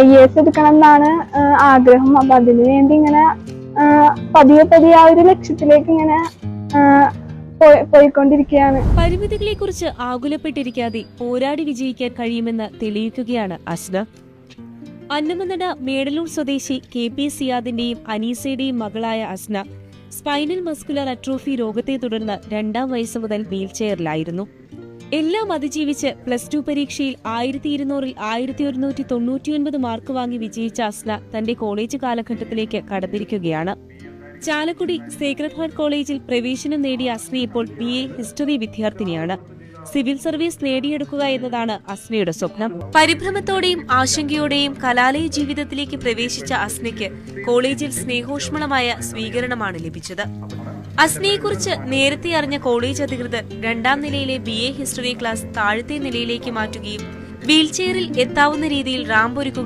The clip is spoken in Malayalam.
IAS എടുക്കണം എന്നാണ് ആഗ്രഹം. അപ്പൊ അതിനു വേണ്ടി ഇങ്ങനെ പതിയെ പതിയെ ആ ഒരു ലക്ഷ്യത്തിലേക്ക് ഇങ്ങനെ പോയിക്കൊണ്ടിരിക്കുകയാണ്. പരിമിതികളെ കുറിച്ച് ആകുലപ്പെട്ടിരിക്കാതെ പോരാടി വിജയിക്കാൻ കഴിയുമെന്ന് തെളിയിക്കുകയാണ് അസ്ന. അന്നമനട മേടലൂർ സ്വദേശി KP സിയാദിന്റെയും അനീസയുടെയും മകളായ അസ്ന സ്പൈനൽ മസ്കുലർ അട്രോഫി രോഗത്തെ തുടർന്ന് 2ാം വയസ്സ് മുതൽ വീൽചെയറിലായിരുന്നു. എല്ലാം അതിജീവിച്ച് +2 പരീക്ഷയിൽ 1200-ൽ 1199 മാർക്ക് വാങ്ങി വിജയിച്ച അസ്ന തന്റെ കോളേജ് കാലഘട്ടത്തിലേക്ക് കടന്നിരിക്കുകയാണ്. ചാലക്കുടി സേക്രഡ് ഹാർട്ട് കോളേജിൽ പ്രവേശനം നേടിയ അസ്ന ഇപ്പോൾ BA ഹിസ്റ്ററി വിദ്യാർത്ഥിനിയാണ്. സിവിൽ സർവീസ് നേടിയെടുക്കുക എന്നതാണ് അസ്നയുടെ സ്വപ്നം. പരിഭ്രമത്തോടെയും ആശങ്കയോടെയും കലാലയ ജീവിതത്തിലേക്ക് പ്രവേശിച്ച അസ്നയ്ക്ക് കോളേജിൽ സ്നേഹോഷ്മളമായ സ്വീകരണമാണ് ലഭിച്ചത്. അസ്നയെക്കുറിച്ച് നേരത്തെ അറിഞ്ഞ കോളേജ് അധികൃതർ 2ാം നിലയിലെ BA ഹിസ്റ്ററി ക്ലാസ് താഴത്തെ നിലയിലേക്ക് മാറ്റുകയും വീൽചെയറിൽ എത്താവുന്ന രീതിയിൽ റാമ്പ് ഒരുക്കുകയും